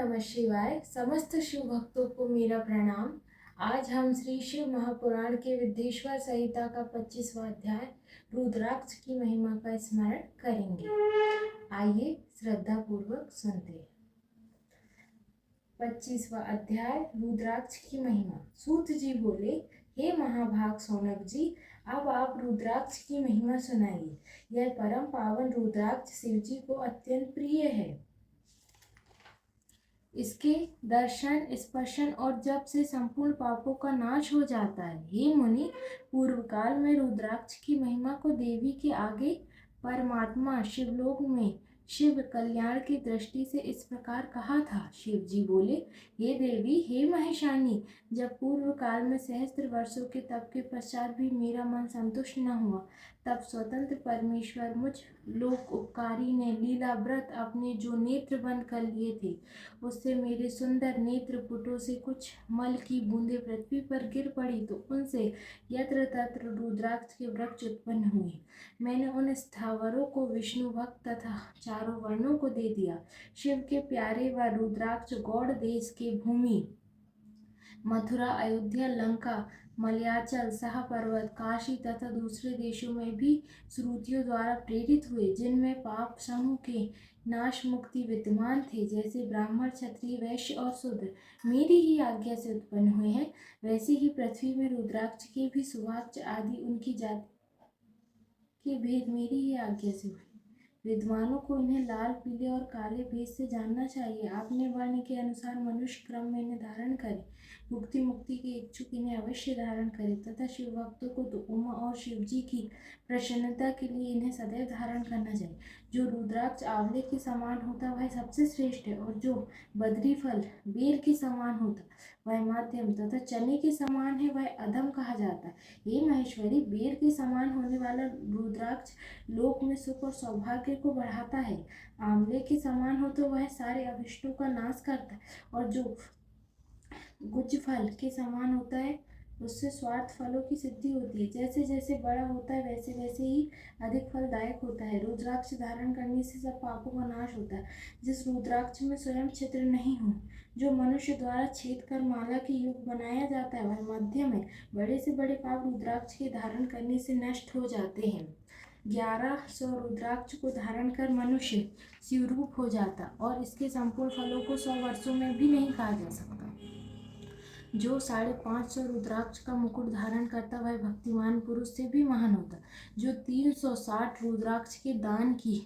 नमः शिवाय। समस्त शिव भक्तों को मेरा प्रणाम। आज हम श्री शिव महापुराण के विद्येश्वर संहिता का 25वां अध्याय रुद्राक्ष की महिमा का स्मरण करेंगे। आइए श्रद्धा पूर्वक सुनते हैं। 25वां अध्याय रुद्राक्ष की महिमा। सूत जी बोले, हे महाभाग सौनक जी, अब आप रुद्राक्ष की महिमा सुनाइए। यह परम पावन रुद्राक्ष शिव जी को अत्यंत प्रिय है। इसके दर्शन, स्पर्शन और जप से संपूर्ण पापों का नाश हो जाता है। हे मुनि, पूर्व काल में रुद्राक्ष की महिमा को देवी के आगे परमात्मा शिवलोक में शिव कल्याण की दृष्टि से इस प्रकार कहा था। शिव जी बोले, हे देवी, हे महेशानी, जब पूर्व काल में सहस्त्र वर्षों के तप के पश्चात भी मेरा मन संतुष्ट न हुआ, तब स्वतंत्र परमेश्वर मुझ लोक उपकारी ने लीला व्रत अपने जो नेत्र बंद कर लिए थे, उससे मेरे सुंदर नेत्र पुटों से कुछ मल की बूंदें पृथ्वी पर गिर पड़ी, तो उनसे यत्र तत्र रुद्राक्ष के वृक्ष उत्पन्न हुए। मैंने उन स्थावरों को विष्णु भक्त तथा चारों वर्णों को दे दिया। शिव के प्यारे व रुद्राक्ष गौड़ देश के भूमि, मथुरा, अयोध्या, लंका, मलयाचल, सहा पर्वत, काशी तथा दूसरे देशों में भी श्रुतियों द्वारा प्रेरित हुए, जिनमें पाप समूह के नाश मुक्ति विद्यमान थे, जैसे ब्राह्मण, क्षत्रिय, वैश्य और शूद्र मेरी ही आज्ञा से उत्पन्न हुए हैं, वैसे ही पृथ्वी में रुद्राक्ष के भी सुवाच्य आदि उनकी जाति के भेद मेरी ही आज्ञा से हुए। विद्वानों को इन्हें लाल, पीले और काले भेद से जानना चाहिए। आपने वर्ण के अनुसार मनुष्य क्रम में इन्हें धारण करे। भुक्ति मुक्ति के इच्छुक इन्हें अवश्य धारण करे, तथा शिव भक्तों को तो उमा और शिव जी की प्रसन्नता के लिए इन्हें सदैव धारण करना चाहिए। जो रुद्राक्ष आंवले के समान होता वह सबसे श्रेष्ठ है, और जो बद्री फल बेर के समान होता वह मध्यम, तथा चने के समान है वह अधम कहा जाता है। हे महेश्वरी, बेर के समान होने वाला रुद्राक्ष लोक में सुख और सौभाग्य को बढ़ाता है। आंवले के समान हो तो वह सारे अभिष्टों का नाश करता है, और जो गुज फल के समान होता है उससे स्वार्थ फलों की सिद्धि होती है। जैसे जैसे बड़ा होता है वैसे वैसे ही अधिक फलदायक होता है। रुद्राक्ष धारण करने से सब पापों का नाश होता है। जिस रुद्राक्ष में स्वयं छिद्र नहीं हो, जो मनुष्य द्वारा छेद कर माला के योग बनाया जाता है, वह मध्यम है। बड़े से बड़े पाप रुद्राक्ष के धारण करने से नष्ट हो जाते हैं। 1100 रुद्राक्ष को धारण कर मनुष्य शिवरूप हो जाता, और इसके संपूर्ण फलों को 100 वर्षों में भी नहीं कहा जा सकता। जो 550 रुद्राक्ष का मुकुट धारण करता वह भक्तिमान पुरुष से भी महान होता। जो 360 रुद्राक्ष के दान की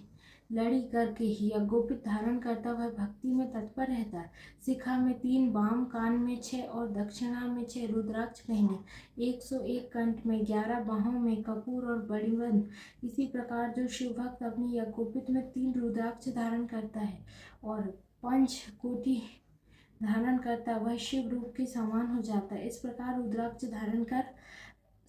लड़ी करके यज्ञोपित धारण करता वह भक्ति में तत्पर रहता है। शिखा में 3, बाम कान में 6 और दक्षिणा में 6 रुद्राक्ष पहने, 101 कंठ में, 11 बाहों में कपूर और बड़ीबंद। इसी प्रकार जो शिव भक्त अपनी यज्ञोपित में 3 रुद्राक्ष धारण करता है और 5 कोटि धारण करता वह शिव रूप के समान हो जाता है। इस प्रकार रुद्राक्ष धारण कर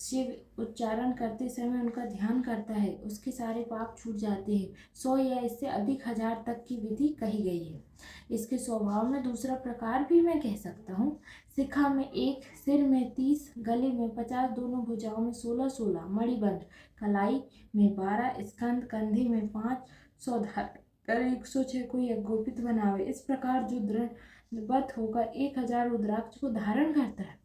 शिव उच्चारण करते समय उनका ध्यान करता है, उसके सारे पाप छूट जाते हैं। 100 या इससे अधिक हजार तक की विधि कही गई है। इसके स्वभाव में दूसरा प्रकार भी मैं कह सकता हूँ। शिखा में 1, सिर में 30, गले में 50, दोनों भुजाओं में 16-16 मणिबंध, कलाई में 12, स्कंद कंधे में 500 धार 106 को यज्ञोपित बनावे। इस प्रकार जो दृढ़ होकर 1000 रुद्राक्ष को धारण करता है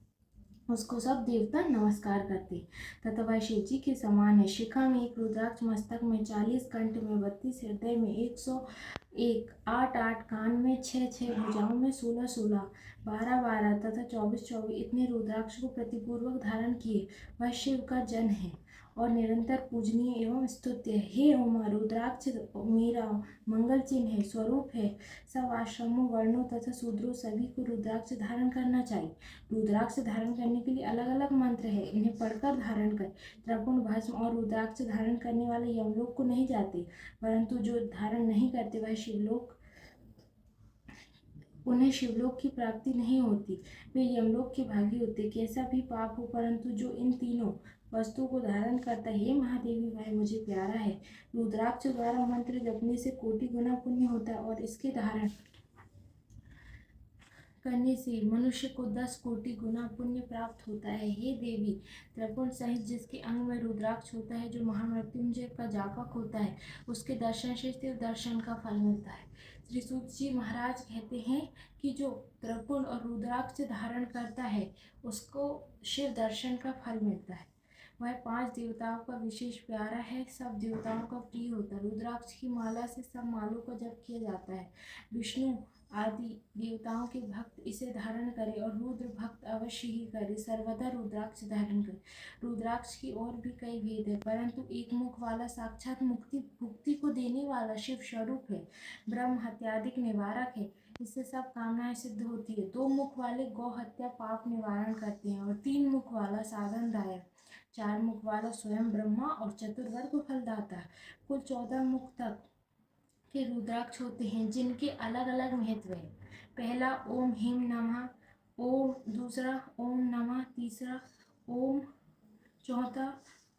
उसको सब देवता नमस्कार करते, तथा वह शिव जी के समान है। शिखा में 1 रुद्राक्ष, मस्तक में 40, कंठ में 32, हृदय में 101, 8-8, कान में 6-6, भुजाओं में 16-16, 12-12 तथा 24-24 इतने रुद्राक्ष को प्रतिपूर्वक धारण किए वह शिव का जन है और निरंतर पूजनीय एवं स्तुत्य है। हे उमा, रुद्राक्ष मेरा मंगल चिन्ह है, स्वरूप है। सब आश्रमों, वर्णों तथा शूद्रों सभी को रुद्राक्ष धारण करना चाहिए। रुद्राक्ष धारण करने के लिए अलग अलग मंत्र है, इन्हें पढ़कर धारण कर। त्रिपुण, भस्म और रुद्राक्ष धारण करने वाले यमलोक को नहीं जाते, परंतु जो धारण नहीं करते वह उन्हें शिवलोक की प्राप्ति नहीं होती, वे यमलोक के भागी होते। कैसा भी पाप हो, परंतु जो इन तीनों वस्तुओं को धारण करता है, हे महादेवी, वह मुझे प्यारा है। रुद्राक्ष द्वारा मंत्र जपने से कोटि गुना पुण्य होता है, और इसके धारण करने से मनुष्य को 10 कोटि गुना पुण्य प्राप्त होता है। हे देवी, त्रिपुण सहित जिसके अंग में रुद्राक्ष होता है, जो महामृत्युंजय का जापक होता है, उसके दर्शन से शिव दर्शन का फल मिलता है। श्री सूत जी महाराज कहते हैं कि जो त्रिपुर और रुद्राक्ष धारण करता है उसको शिव दर्शन का फल मिलता है। वह 5 देवताओं का विशेष प्यारा है, सब देवताओं का प्रिय होता है। रुद्राक्ष की माला से सब मालों का जप किया जाता है। विष्णु आदि देवताओं के भक्त इसे धारण करें और रुद्र भक्त अवश्य ही करें, सर्वदा रुद्राक्ष धारण करें। रुद्राक्ष की और भी कई भेद है, परंतु एक मुख वाला साक्षात मुक्ति को देने वाला शिव स्वरूप है, ब्रह्म हत्यादिक निवारक है, इससे सब कामनाएं सिद्ध होती है। 2 मुख वाले गौ हत्या पाप निवारण करते हैं और 3 मुख वाला साधनदायक, 4 मुख वाला स्वयं ब्रह्मा और चतुर्वर्ग फलदाता। कुल 14 मुख तक के रुद्राक्ष होते हैं जिनके अलग अलग महत्व है। पहला ओम ह्रीं नमः, ओम, दूसरा ओम नमः, तीसरा ओम, चौथा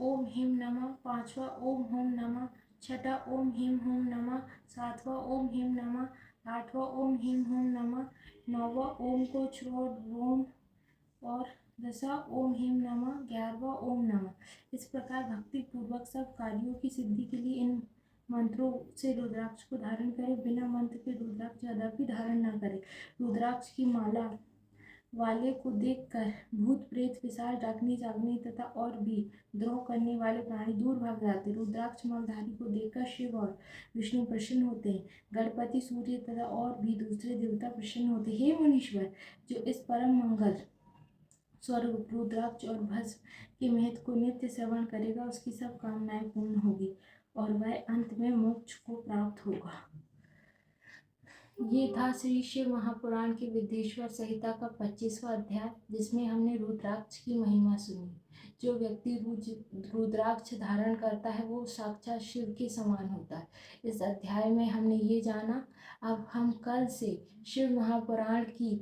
ओम ह्रीं नमः, पांचवा ओम हूं नमः, छठा ओम ह्रीं हूं नमः, सातवां ओम ह्रीं नमः, आठवां ओम ह्रीं हूं नमः, नौवां ओम को छोड़ ओम और 10वां ओम ह्रीं नमः, 11वां ओम नमः। इस प्रकार भक्ति पूर्वक सब कार्यों की सिद्धि के लिए इन मंत्रों से रुद्राक्ष को धारण करें। बिना मंत्र के रुद्राक्ष कदापि धारण न करें। रुद्राक्ष की माला वाले को देखकर भूत प्रेत पिशाच डाकनी चागनी तथा और भी द्रोह करने वाले प्राणी दूर भाग जाते। रुद्राक्ष मालधारी को देखकर शिव और विष्णु प्रसन्न होते हैं। गणपति, सूर्य तथा और भी दूसरे देवता प्रसन्न होते हैं। हे मुनीश्वर, जो इस परम मंगल स्वरूप रुद्राक्ष और भस्म के महत्व को नित्य श्रवण करेगा उसकी सब कामनाएं पूर्ण होगी और वह अंत में मोक्ष को प्राप्त होगा। ये था श्री शिव महापुराण के विदेश्वर संहिता का 25वां अध्याय, जिसमें हमने रुद्राक्ष की महिमा सुनी। जो व्यक्ति रुद्राक्ष धारण करता है वो साक्षात शिव के समान होता है। इस अध्याय में हमने ये जाना। अब हम कल से शिव महापुराण की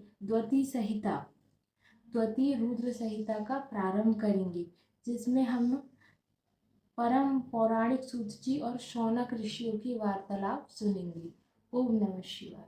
द्वितीय रुद्र संहिता का प्रारंभ करेंगे, जिसमें हम परम पौराणिक सूत जी और शौनक ऋषियों की वार्तालाप सुनेंगे। ओम नमः शिवाय।